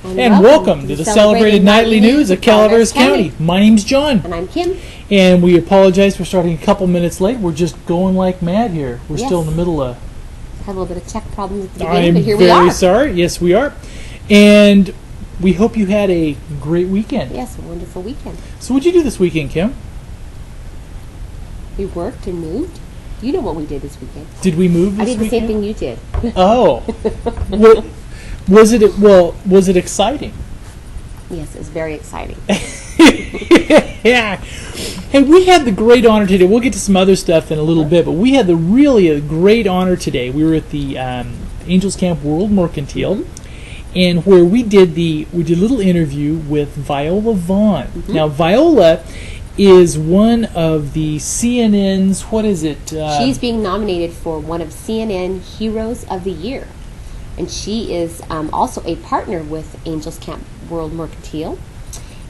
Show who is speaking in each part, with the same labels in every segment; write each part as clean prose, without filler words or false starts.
Speaker 1: And welcome to the celebrated nightly news of Calaveras County. My name's John.
Speaker 2: And I'm Kim.
Speaker 1: And we apologize for starting a couple minutes late. We're just going like mad here. We're still in the middle of...
Speaker 2: Had a little bit of tech problems at the beginning, but here we are.
Speaker 1: I'm very sorry. Yes, we are. And we hope you had a great weekend.
Speaker 2: Yes, a wonderful weekend.
Speaker 1: So what'd you do this weekend, Kim?
Speaker 2: We worked and moved. You know what we did this weekend.
Speaker 1: Did we move this weekend?
Speaker 2: I did the same thing you did.
Speaker 1: Oh. Was it exciting?
Speaker 2: Yes, it was very exciting.
Speaker 1: Yeah. Hey, we had the great honor today. We'll get to some other stuff in a little bit, but we had a great honor today. We were at the Angels Camp World Mercantile, and where we did a little interview with Viola Vaughn. Now, Viola is one of the CNN's, what is it?
Speaker 2: She's being nominated for one of CNN Heroes of the Year. And she is also a partner with Angels Camp World Mercantile,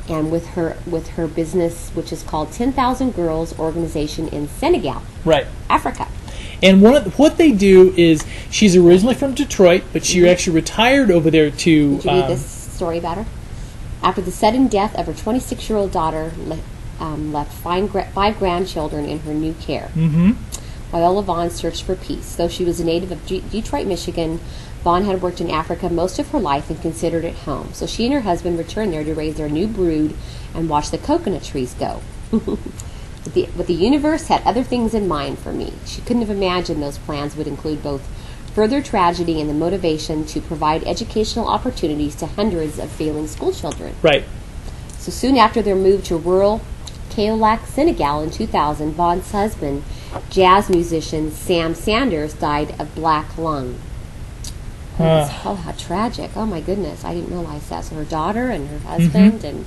Speaker 2: and with her business, which is called 10,000 Girls Organization in Senegal,
Speaker 1: right,
Speaker 2: Africa.
Speaker 1: And what they do is, she's originally from Detroit, but she actually retired over there to...
Speaker 2: Did you read this story about her? After the sudden death of her 26-year-old daughter, left five grandchildren in her new care. Viola Vaughn searched for peace. Though she was a native of Detroit, Michigan, Vaughn had worked in Africa most of her life and considered it home. So she and her husband returned there to raise their new brood and watch the coconut trees go. But the universe had other things in mind for me. She couldn't have imagined those plans would include both further tragedy and the motivation to provide educational opportunities to hundreds of failing school children.
Speaker 1: Right.
Speaker 2: So soon after their move to rural Kaolack, Senegal in 2000, Vaughn's husband, jazz musician Sam Sanders, died of black lung. Oh, how tragic. Oh, my goodness. I didn't realize that. So her daughter and her husband, and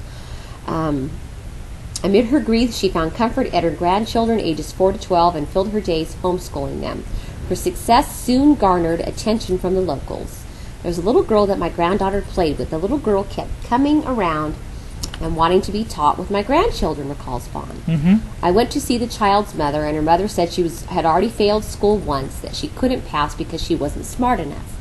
Speaker 2: amid her grief, she found comfort at her grandchildren, ages 4 to 12, and filled her days homeschooling them. Her success soon garnered attention from the locals. There was a little girl that my granddaughter played with. The little girl kept coming around and wanting to be taught with my grandchildren, recalls Vaughn. I went to see the child's mother, and her mother said she had already failed school once, that she couldn't pass because she wasn't smart enough.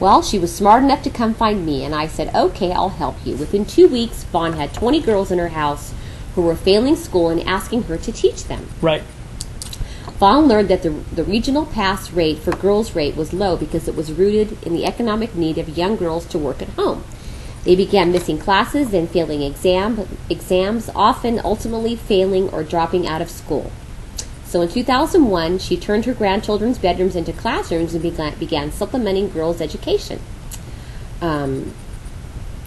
Speaker 2: Well, she was smart enough to come find me, and I said, okay, I'll help you. Within 2 weeks, Vaughn had 20 girls in her house who were failing school and asking her to teach them.
Speaker 1: Right.
Speaker 2: Vaughn learned that the regional pass rate for girls' rate was low because it was rooted in the economic need of young girls to work at home. They began missing classes, then failing exams, often ultimately failing or dropping out of school. So in 2001, she turned her grandchildren's bedrooms into classrooms and began supplementing girls' education. So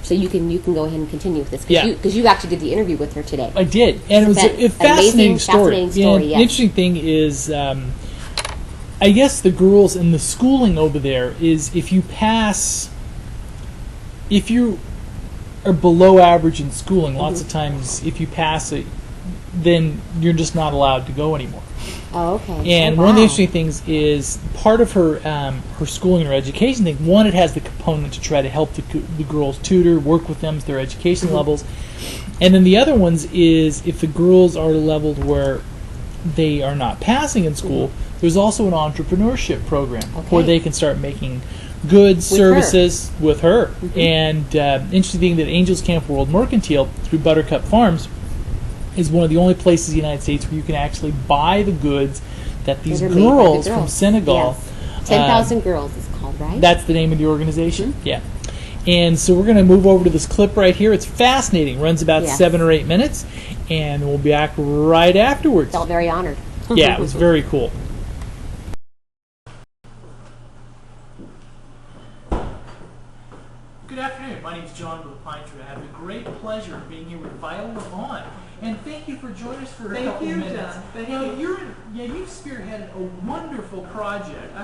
Speaker 2: you can go ahead and continue with this, because you actually did the interview with her today.
Speaker 1: I did, and it was a fascinating story.
Speaker 2: Yes.
Speaker 1: The interesting thing is, I guess the girls and the schooling over there is, if you are below average in schooling, lots of times if you pass it, then you're just not allowed to go anymore.
Speaker 2: Oh, okay.
Speaker 1: And one of the interesting things is, part of her schooling and her education thing, one, it has the component to try to help the girls tutor, work with them to their education levels. And then the other ones is, if the girls are leveled where they are not passing in school, there's also an entrepreneurship program where they can start making goods, services with her. And interesting thing that Angels Camp World Mercantile, through Buttercup Farms, is one of the only places in the United States where you can actually buy the goods that these girls from Senegal...
Speaker 2: Yes. 10,000 Girls is called, right?
Speaker 1: That's the name of the organization, yeah. And so we're going to move over to this clip right here. It's fascinating. Runs about 7 or 8 minutes, and we'll be back right afterwards.
Speaker 2: Felt very honored.
Speaker 1: Yeah, it was very cool. Good afternoon. My name is John with the Pine Tree. I have the great pleasure of being here with Viola Vaughn. And thank you for joining us for a couple of minutes.
Speaker 3: John. Thank
Speaker 1: you. You've spearheaded a wonderful project.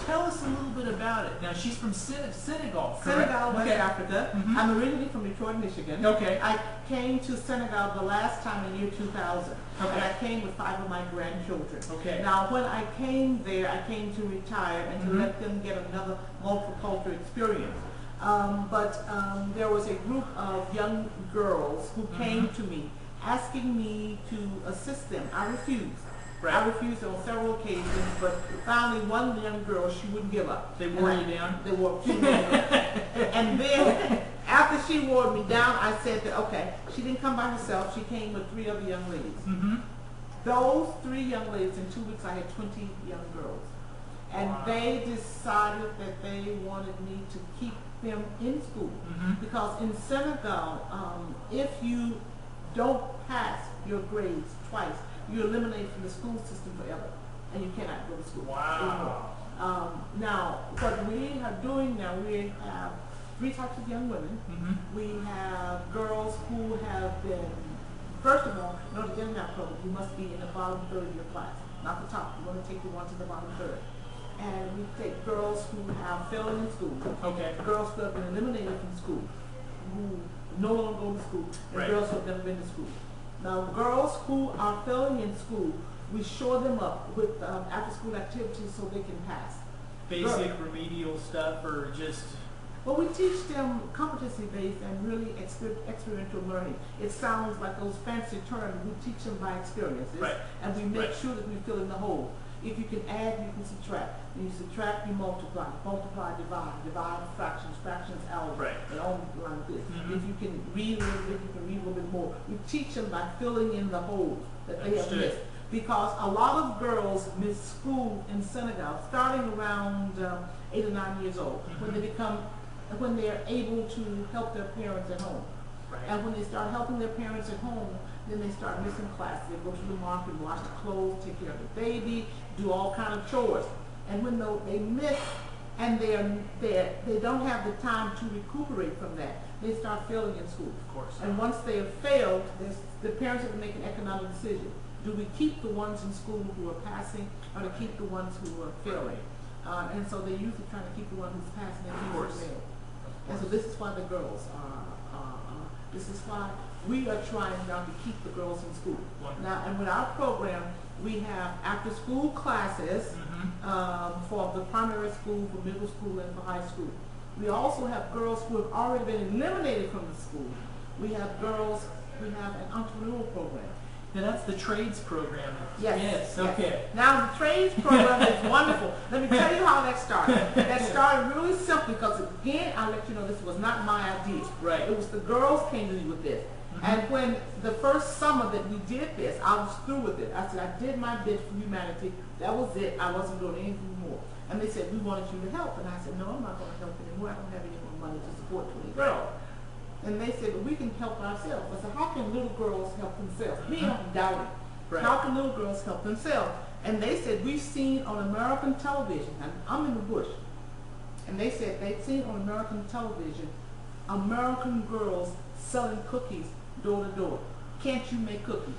Speaker 1: Tell us a little bit about it. Now, she's from Senegal, correct?
Speaker 3: Senegal, West Africa. I'm originally from Detroit, Michigan.
Speaker 1: Okay.
Speaker 3: I came to Senegal the last time in year 2000.
Speaker 1: Okay.
Speaker 3: And I came with 5 of my grandchildren.
Speaker 1: Okay.
Speaker 3: Now, when I came there, I came to retire and to let them get another multicultural experience. But there was a group of young girls who came to me asking me to assist them. I refused.
Speaker 1: Right.
Speaker 3: I refused on several occasions, but finally one young girl, she wouldn't give up.
Speaker 1: They wore you down?
Speaker 3: They wore me down. And then after she wore me down, I said that, okay, she didn't come by herself. She came with 3 other young ladies. Those 3 young ladies, in 2 weeks, I had 20 young girls. And they decided that they wanted me to keep them in school. Because in Senegal, if you don't pass your grades twice, you're eliminated from the school system forever. And you cannot go to school anymore. Now, what we are doing now, we have 3 types of young women. We have girls who have been, first of all, in order to get in that program, you must be in the bottom third of your class, not the top. You want to take the ones in the bottom third. And we take girls who have failed in school, girls who have been eliminated from school, who no longer go to school, and girls who have never been to school. Now, girls who are failing in school, we shore them up with after-school activities so they can pass.
Speaker 1: Basic remedial stuff, or just?
Speaker 3: Well, we teach them competency-based and really experiential learning. It sounds like those fancy terms. We teach them by experiences, and we make sure that we fill in the hole. If you can add, you can subtract. When you subtract, you multiply. Multiply, divide fractions, fractions algebra, and on like this. If you can read a little bit, you can read a little bit more. We teach them by filling in the holes that they have missed. Because a lot of girls miss school in Senegal starting around 8 or 9 years old when they're able to help their parents at home. And when they start helping their parents at home, then they start missing classes. They go to the market, wash the clothes, take care of the baby, do all kind of chores. And when they miss and they don't have the time to recuperate from that, they start failing in school.
Speaker 1: Of course.
Speaker 3: And once they have failed, the parents have to make an economic decision. Do we keep the ones in school who are passing, or to keep the ones who are failing? And so they're usually trying to keep the one who's passing and who's failed. And so this is why the girls this is why we are trying now to keep the girls in school. Now, and with our program, we have after-school classes for the primary school, for middle school, and for high school. We also have girls who have already been eliminated from the school. We have an entrepreneurial program.
Speaker 1: Now that's the trades program.
Speaker 3: Yes.
Speaker 1: Okay.
Speaker 3: Now the trades program is wonderful. Let me tell you how that started. That started really simply because, again, I'll let you know this was not my idea. It was the girls came to me with this. And when the first summer that we did this, I was through with it. I said, I did my bit for humanity. That was it. I wasn't doing anything more. And they said, we wanted you to help. And I said, no, I'm not going to help anymore. I don't have any more money to support 20 girls. And they said, well, we can help ourselves. I said, how can little girls help themselves? Me, I'm doubting. How can little girls help themselves? And they said, we've seen on American television, and I'm in the bush, and they said they'd seen on American television American girls selling cookies door to door. Can't you make cookies?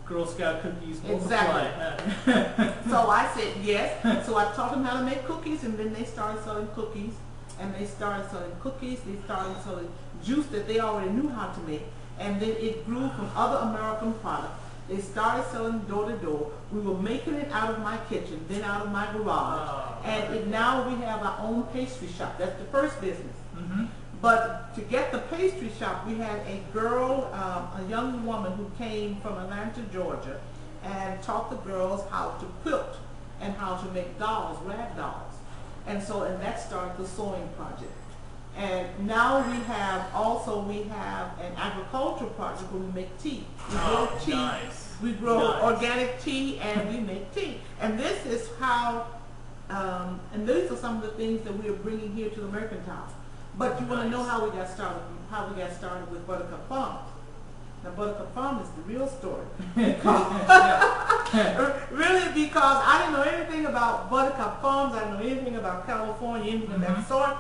Speaker 1: Girl Scout cookies multiply.
Speaker 3: Exactly. So I said yes. So I taught them how to make cookies, and then they started selling cookies. And they started selling cookies. They started selling juice that they already knew how to make. And then it grew from other American products. They started selling door to door. We were making it out of my kitchen, then out of my garage. And now we have our own pastry shop. That's the first business. But to get the pastry shop, we had a girl, a young woman who came from Atlanta, Georgia, and taught the girls how to quilt and how to make dolls, rag dolls. And that started the sewing project. And now we have an agricultural project where we make tea. We grow tea. We grow organic tea, and we make tea. And this is how, and these are some of the things that we are bringing here to the Mercantile. But you want to know how we got started? How we got started with Buttercup Farms. Now, Buttercup Farm is the real story. Really, because I didn't know anything about Buttercup Farms. I didn't know anything about California, anything of that sort.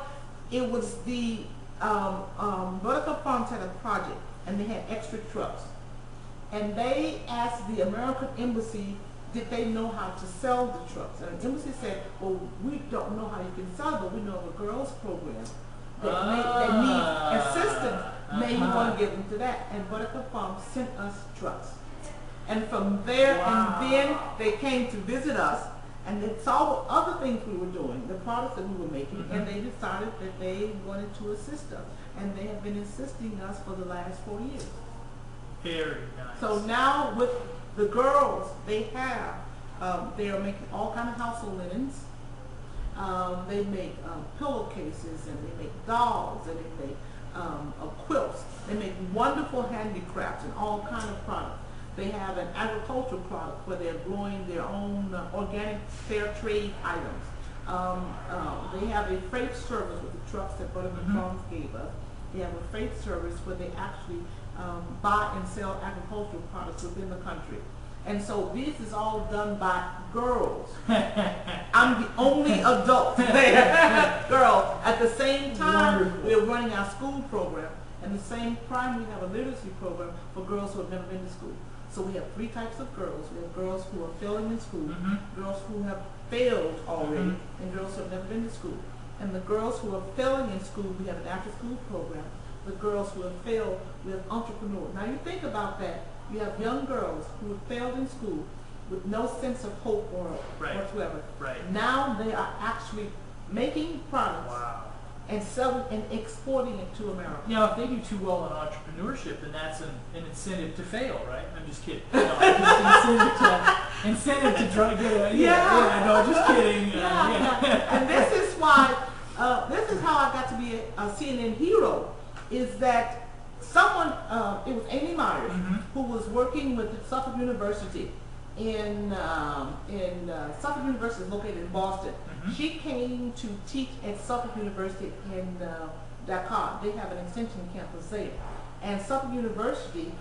Speaker 3: It was the Buttercup Farms had a project, and they had extra trucks. And they asked the American Embassy, did they know how to sell the trucks? And the embassy said, well, we don't know how you can sell, but we know of a girls program that need assistance. May you want to get into that? And Buttercup Farm sent us trucks. And from there, and then they came to visit us, and they saw what other things we were doing, the products that we were making, and they decided that they wanted to assist us. And they have been assisting us for the last 4 years.
Speaker 1: Very nice.
Speaker 3: So now with the girls, they are making all kind of household linens. They make pillowcases, and they make dolls, and they make quilts. They make wonderful handicrafts and all kind of products. They have an agricultural product where they're growing their own organic fair trade items. They have a freight service with the trucks that Brother McCombs gave us. They have a freight service where they actually buy and sell agricultural products within the country. And so this is all done by girls. I'm the only adult there. Girls. At the same time,
Speaker 1: Wonderful.
Speaker 3: we're running our school program. And the same time, we have a literacy program for girls who have never been to school. So we have three types of girls. We have girls who are failing in school, girls who have failed already, and girls who have never been to school. And the girls who are failing in school, we have an after-school program. The girls who have failed, we have entrepreneurs. Now you think about that. You have young girls who have failed in school with no sense of hope or whatsoever.
Speaker 1: Right.
Speaker 3: Now they are actually making products
Speaker 1: Wow.
Speaker 3: and selling and exporting it to America.
Speaker 1: Now, if they do too well in entrepreneurship, then that's an incentive to fail, right? I'm just kidding. No, incentive to try to get a no, just kidding.
Speaker 3: And this is why, this is how I got to be a CNN hero, is that someone, it was Amy Myers, who was working with Suffolk University Suffolk University is located in Boston. She came to teach at Suffolk University in Dakar. They have an extension campus there. And Suffolk University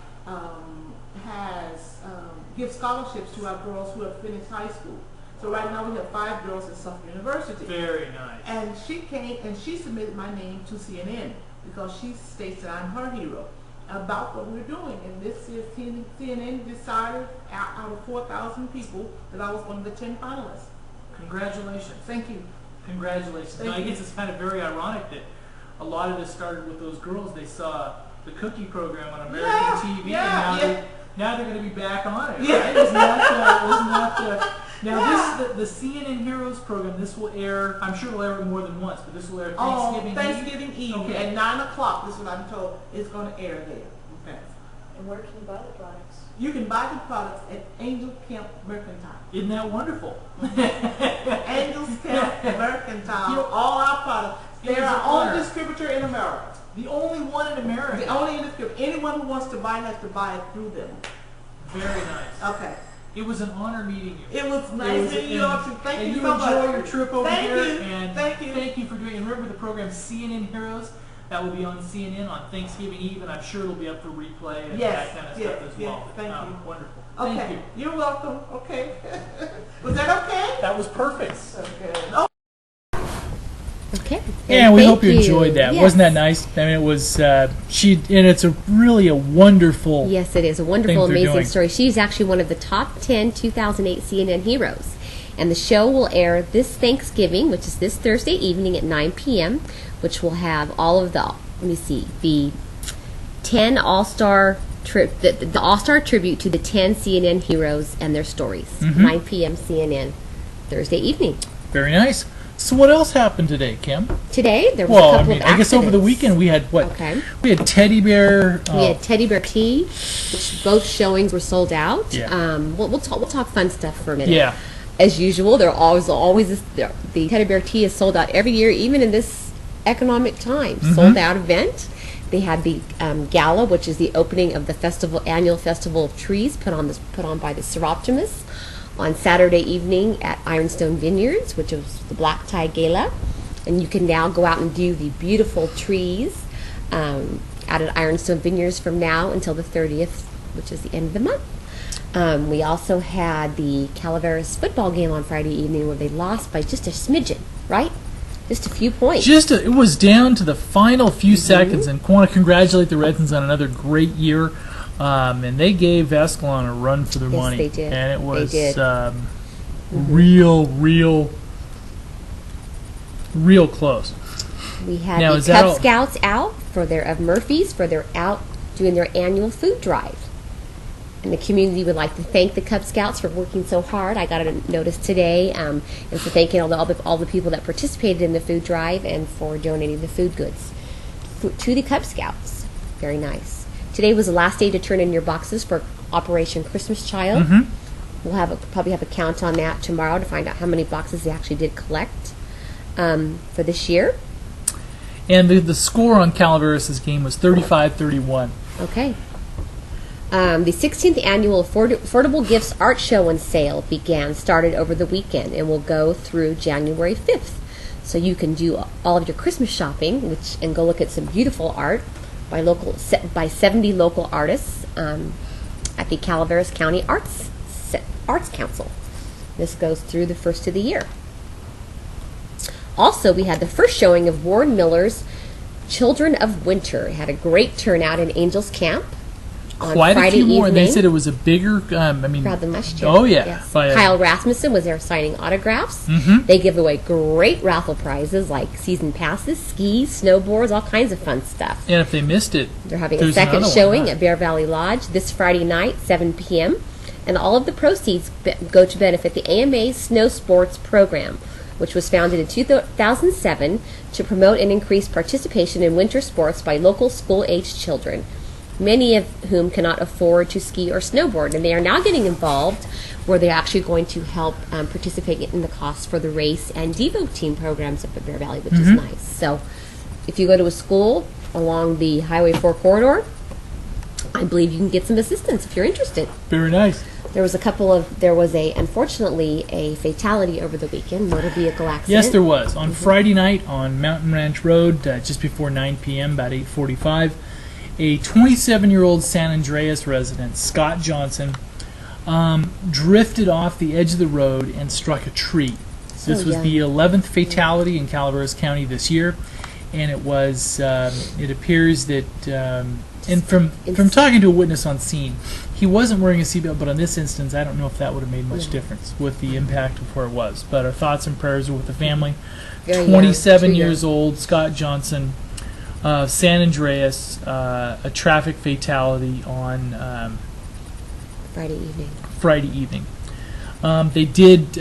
Speaker 3: gives scholarships to our girls who have finished high school. So right now we have 5 girls at Suffolk University.
Speaker 1: Very nice.
Speaker 3: And she came and she submitted my name to CNN because she states that I'm her hero about what we're doing. And this is CNN decided out of 4,000 people that I was one of the 10 finalists.
Speaker 1: Congratulations.
Speaker 3: Thank you.
Speaker 1: Congratulations. Now, I guess it's kind of very ironic that a lot of this started with those girls. They saw the cookie program on American TV, and now they're going to be back on it, right? Isn't that now this the CNN Heroes program, this will air, I'm sure it'll air more than once, but this will air
Speaker 3: Thanksgiving Eve
Speaker 1: okay.
Speaker 3: at 9 o'clock. This is what I'm told is going to air there. Okay.
Speaker 4: And where can you buy the products?
Speaker 3: You can buy the products at Angel Camp Mercantile.
Speaker 1: Isn't that wonderful?
Speaker 3: Angels Camp Mercantile. All our products. They're our own distributor in America.
Speaker 1: The only one in America.
Speaker 3: The only distributor. Anyone who wants to buy has to buy it through them.
Speaker 1: Very nice.
Speaker 3: Okay.
Speaker 1: It was an honor meeting you.
Speaker 3: It was nice meeting you. Thank you so much.
Speaker 1: And you enjoy your trip over
Speaker 3: Thank
Speaker 1: here.
Speaker 3: you.
Speaker 1: And thank you for doing it. And remember the program CNN Heroes. That will be on CNN on Thanksgiving Eve, and I'm sure it'll be up for replay and that kind of stuff as well.
Speaker 3: Thank you.
Speaker 1: Wonderful.
Speaker 3: Okay.
Speaker 1: Thank you.
Speaker 3: You're welcome. Okay. Was that okay?
Speaker 1: That was perfect.
Speaker 3: So good. Oh.
Speaker 2: Okay.
Speaker 1: Yeah,
Speaker 2: And
Speaker 1: we
Speaker 2: thank
Speaker 1: hope you enjoyed that.
Speaker 2: Yes.
Speaker 1: Wasn't that nice? I mean, it was. It's really a wonderful.
Speaker 2: Yes, it is a wonderful,
Speaker 1: thing they're
Speaker 2: amazing
Speaker 1: doing.
Speaker 2: story. She's actually one of the top 10 2008 CNN heroes. And the show will air this Thanksgiving, which is this Thursday evening at 9 p.m., which will have all of the 10 All-Star the All-Star tribute to the 10 CNN heroes and their stories. 9 p.m. CNN, Thursday evening.
Speaker 1: Very nice. So what else happened today, Kim?
Speaker 2: Today, there was a couple of
Speaker 1: I guess over the
Speaker 2: accidents.
Speaker 1: weekend we had what?
Speaker 2: Okay.
Speaker 1: We had teddy bear.
Speaker 2: We had Teddy Bear Tea, which both showings were sold out.
Speaker 1: Yeah.
Speaker 2: We'll talk fun stuff for a minute.
Speaker 1: Yeah.
Speaker 2: As usual, the Teddy Bear Tea is sold out every year, even in this economic time. Sold out event. They had the gala, which is the opening of the annual festival of trees, put on by the Seroptimus on Saturday evening at Ironstone Vineyards, which was the Black Tie Gala. And you can now go out and view the beautiful trees out at Ironstone Vineyards from now until the 30th, which is the end of the month. We also had the Calaveras football game on Friday evening where they lost by just a smidgen, right? Just a few points.
Speaker 1: It was down to the final few seconds, and I want to congratulate the Redskins on another great year. And they gave Escalon a run for their money.
Speaker 2: Yes, they did.
Speaker 1: And it was
Speaker 2: They did.
Speaker 1: real close.
Speaker 2: We had
Speaker 1: Now,
Speaker 2: the
Speaker 1: is that
Speaker 2: Cub
Speaker 1: all-
Speaker 2: Scouts out of Murphy's for their out doing their annual food drive. And the community would like to thank the Cub Scouts for working so hard. I got a notice today, and for thanking all the people that participated in the food drive and for donating the food goods to the Cub Scouts. Very nice. Today was the last day to turn in your boxes for Operation Christmas Child. We'll probably have a count on that tomorrow to find out how many boxes they actually did collect. for this year.
Speaker 1: And the score on Calaveras' game was 35-31.
Speaker 2: Okay. The 16th annual Affordable Gifts Art Show and Sale started over the weekend and will go through January 5th. So you can do all of your Christmas shopping and go look at some beautiful art by 70 local artists at the Calaveras County Arts Council. This goes through the first of the year. Also, we had the first showing of Warren Miller's Children of Winter. It had a great turnout in Angels Camp on
Speaker 1: Quite
Speaker 2: Friday
Speaker 1: a few more, and they
Speaker 2: evening.
Speaker 1: said it was a bigger,
Speaker 2: Crowd than last year.
Speaker 1: Oh, yeah.
Speaker 2: Yes.
Speaker 1: By
Speaker 2: Kyle Rasmussen was there signing autographs.
Speaker 1: Mhm.
Speaker 2: They give away great raffle prizes like season passes, skis, snowboards, all kinds of fun stuff.
Speaker 1: And if they missed it,
Speaker 2: They're having a
Speaker 1: there's
Speaker 2: second
Speaker 1: another
Speaker 2: showing
Speaker 1: one,
Speaker 2: at Bear Valley Lodge this Friday night, 7 p.m. And all of the proceeds go to benefit the AMA Snow Sports Program, which was founded in 2007 to promote and increase participation in winter sports by local school-aged children, many of whom cannot afford to ski or snowboard. And they are now getting involved where they're actually going to help participate in the costs for the race and Devo team programs up at Bear Valley, which is nice. So if you go to a school along the Highway 4 corridor, I believe you can get some assistance if you're interested.
Speaker 1: Very nice.
Speaker 2: There was unfortunately a fatality over the weekend, motor vehicle accident.
Speaker 1: Yes, there was. On Friday night on Mountain Ranch Road, just before 9 p.m., about 8:45, a 27-year-old San Andreas resident, Scott Johnson, drifted off the edge of the road and struck a tree. This was the 11th fatality in Calaveras County this year, and it was. It appears that, and from talking to a witness on scene, he wasn't wearing a seatbelt. But on this instance, I don't know if that would have made much difference with the impact of where it was. But our thoughts and prayers are with the family.
Speaker 2: Very
Speaker 1: 27
Speaker 2: young,
Speaker 1: years old, Scott Johnson, San Andreas, a traffic fatality on Friday evening. They did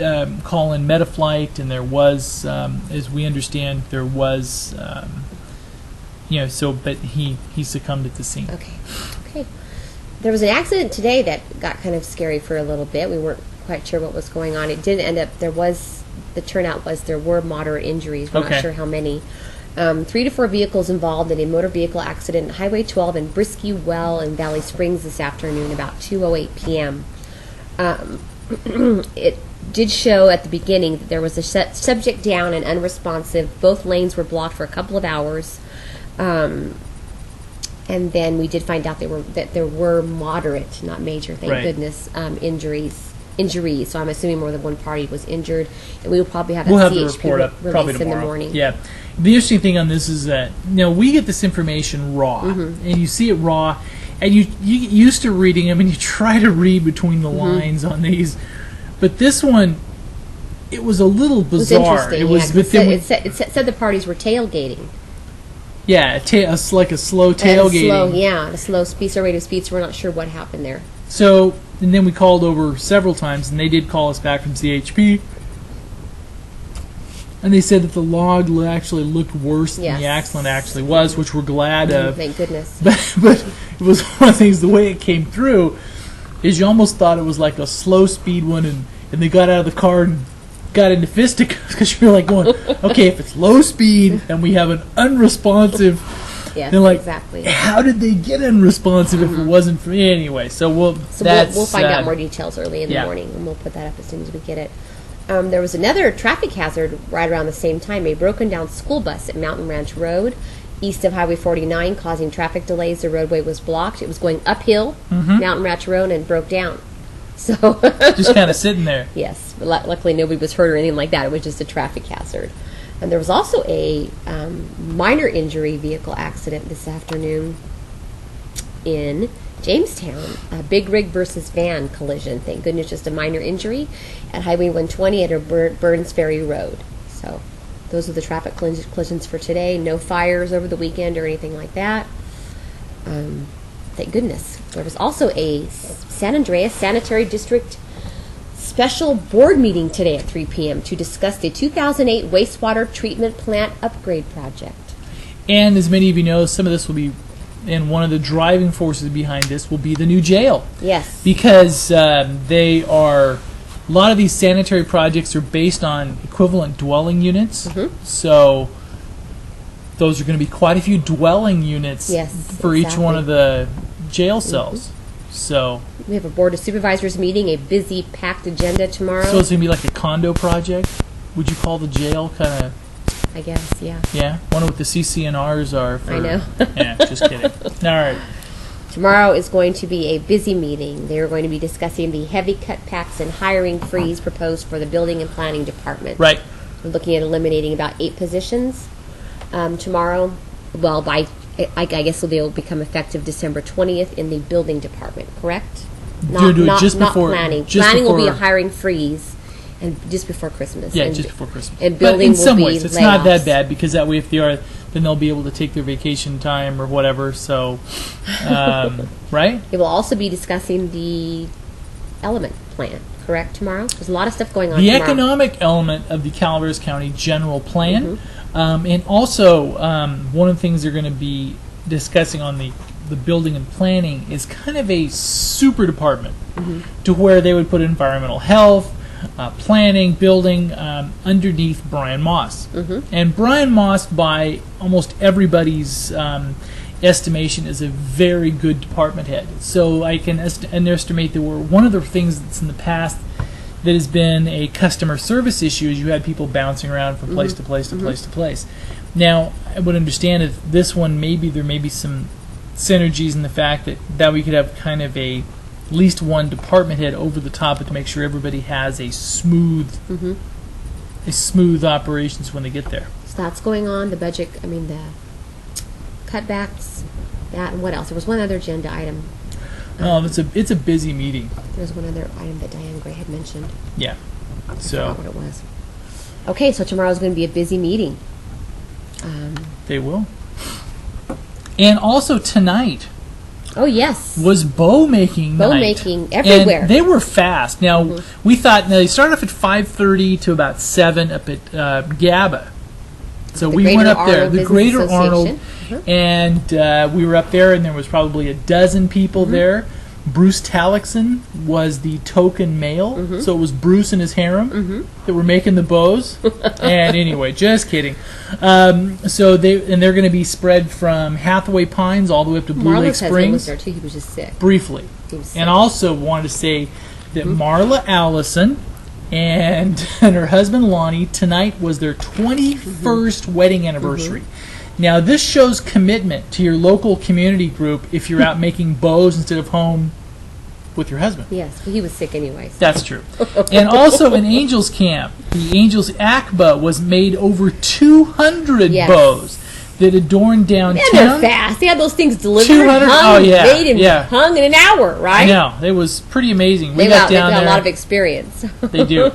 Speaker 1: call in Metaflight, and there was, as we understand, there was, but he succumbed at the scene.
Speaker 2: Okay. There was an accident today that got kind of scary for a little bit. We weren't quite sure what was going on. It did end up, there were moderate injuries. We're not sure how many. 3 to 4 vehicles involved in a motor vehicle accident on Highway 12 in Brisky Well in Valley Springs this afternoon about 2:08 p.m. It did show at the beginning that there was a subject down and unresponsive. Both lanes were blocked for a couple of hours. And then we did find out that there were moderate, not major, thank goodness, injuries. So I'm assuming more than one party was injured, and we will probably have
Speaker 1: the
Speaker 2: CHP
Speaker 1: report up probably
Speaker 2: release
Speaker 1: tomorrow.
Speaker 2: in the morning.
Speaker 1: Yeah. The interesting thing on this is that we get this information raw, and you see it raw, and you get used to reading them, and you try to read between the lines on these. But this one, it was a little bizarre.
Speaker 2: It was interesting. It said the parties were tailgating.
Speaker 1: Yeah, it's like a slow tailgating.
Speaker 2: A slow speed, so rate of speed, so we're not sure what happened there.
Speaker 1: So, and then we called over several times, and they did call us back from CHP. And they said that the log actually looked worse than the accident actually was, which we're glad of.
Speaker 2: Thank goodness.
Speaker 1: But it was one of the things, the way it came through, is you almost thought it was like a slow speed one, and they got out of the car and got into fisticuffs, because you're like going, okay, if it's low speed and we have an unresponsive,
Speaker 2: yes,
Speaker 1: like,
Speaker 2: exactly.
Speaker 1: How did they get unresponsive if it wasn't for me anyway? So we'll
Speaker 2: find out more details early in the morning, and we'll put that up as soon as we get it. There was another traffic hazard right around the same time, a broken down school bus at Mountain Ranch Road, east of Highway 49, causing traffic delays. The roadway was blocked. It was going uphill, Mountain Ranch Road, and broke down. So
Speaker 1: just kind of sitting there.
Speaker 2: Yes, but luckily nobody was hurt or anything like that. It was just a traffic hazard. And there was also a minor injury vehicle accident this afternoon in Jamestown. A big rig versus van collision. Thank goodness, just a minor injury at Highway 120 at Burns Ferry Road. So those are the traffic collisions for today. No fires over the weekend or anything like that. Thank goodness. There was also a San Andreas Sanitary District special board meeting today at 3 p.m. to discuss the 2008 wastewater treatment plant upgrade project.
Speaker 1: And as many of you know, some of this will be, and one of the driving forces behind this will be the new jail.
Speaker 2: Yes.
Speaker 1: Because they are a lot of these sanitary projects are based on equivalent dwelling units.
Speaker 2: Mm-hmm.
Speaker 1: So those are going to be quite a few dwelling units
Speaker 2: Yes,
Speaker 1: for each one
Speaker 2: exactly.
Speaker 1: of the jail cells. So
Speaker 2: We have a Board of Supervisors meeting, a busy, packed agenda tomorrow.
Speaker 1: it's going to be like a condo project. Would you call the jail kind of,
Speaker 2: I guess, yeah.
Speaker 1: yeah? Wonder what the CCNRs are for.
Speaker 2: I know.
Speaker 1: Yeah, just kidding. All right.
Speaker 2: Tomorrow is going to be a busy meeting. They're going to be discussing the heavy cutbacks and hiring freeze proposed for the Building and Planning Department.
Speaker 1: Right.
Speaker 2: We're looking at eliminating about 8 positions tomorrow. Well, I guess they'll become effective December 20th in the Building Department, correct?
Speaker 1: You'll do it just before-
Speaker 2: planning.
Speaker 1: just
Speaker 2: Planning will be a
Speaker 1: before-
Speaker 2: hiring freeze, and just before Christmas.
Speaker 1: Yeah,
Speaker 2: and,
Speaker 1: just before Christmas.
Speaker 2: And
Speaker 1: But
Speaker 2: building
Speaker 1: in some
Speaker 2: will be
Speaker 1: ways, it's not that
Speaker 2: layoffs.
Speaker 1: bad because that way, if they are, then they'll be able to take their vacation time or whatever. So, right?
Speaker 2: They will also be discussing the element plan, correct, tomorrow? There's a lot of stuff going on
Speaker 1: The
Speaker 2: tomorrow.
Speaker 1: economic element of the Calaveras County General Plan,
Speaker 2: Mm-hmm.
Speaker 1: and also one of the things they're going to be discussing on the building and planning is kind of a super department to where they would put environmental health, planning, building underneath Brian Moss. And Brian Moss, by almost everybody's estimation, is a very good department head. So I can estimate that one of the things that's in the past that has been a customer service issue is you had people bouncing around from place to place to place to place. Now, I would understand if this one, maybe there may be some synergies in the fact that we could have kind of at least one department head over the top of to make sure everybody has a smooth operations when they get there.
Speaker 2: So that's going on. The budget, the cutbacks, that, and what else? There was one other agenda item.
Speaker 1: It's a busy meeting.
Speaker 2: There was one other item that Diane Gray had mentioned.
Speaker 1: Yeah.
Speaker 2: I forgot
Speaker 1: So
Speaker 2: what it was. Okay, so tomorrow's going to be a busy meeting.
Speaker 1: they will. And also tonight
Speaker 2: Oh, yes.
Speaker 1: was bow making
Speaker 2: Bow
Speaker 1: night.
Speaker 2: making everywhere.
Speaker 1: And they were fast. Now we thought they started off at 5:30 to about 7 up at GABA. So
Speaker 2: The
Speaker 1: we
Speaker 2: Greater
Speaker 1: went up there,
Speaker 2: Arnold
Speaker 1: the
Speaker 2: Business
Speaker 1: Greater Arnold,
Speaker 2: Association.
Speaker 1: and we were up there, and there was probably a dozen people there. Bruce Talixon was the token male, so it was Bruce and his harem that were making the bows. And anyway, just kidding. So they're going to be spread from Hathaway Pines all the way up to Blue Lake
Speaker 2: Marla's husband was
Speaker 1: Springs.
Speaker 2: there, too. He was just sick.
Speaker 1: Briefly.
Speaker 2: He was sick.
Speaker 1: And also wanted to say that Marla Allison and her husband Lonnie, tonight was their 21st wedding anniversary. Now, this shows commitment to your local community group if you're out making bows instead of home with your husband.
Speaker 2: Yes, but he was sick anyway. So.
Speaker 1: That's true. And also in Angels Camp, the Angels ACBA was made over 200
Speaker 2: Yes.
Speaker 1: bows that adorned
Speaker 2: And they're
Speaker 1: downtown.
Speaker 2: fast. They had those things delivered,
Speaker 1: 200
Speaker 2: hung,
Speaker 1: oh, yeah,
Speaker 2: made, and
Speaker 1: yeah.
Speaker 2: hung in an hour, right?
Speaker 1: I know. It was pretty amazing.
Speaker 2: They've
Speaker 1: We got
Speaker 2: got
Speaker 1: down there.
Speaker 2: a lot of experience.
Speaker 1: They do.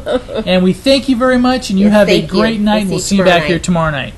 Speaker 1: And we thank you very much, and you
Speaker 2: Yes,
Speaker 1: have a
Speaker 2: thank you.
Speaker 1: great night.
Speaker 2: We'll
Speaker 1: We'll
Speaker 2: see
Speaker 1: see you
Speaker 2: tomorrow
Speaker 1: back here
Speaker 2: night.
Speaker 1: tomorrow night.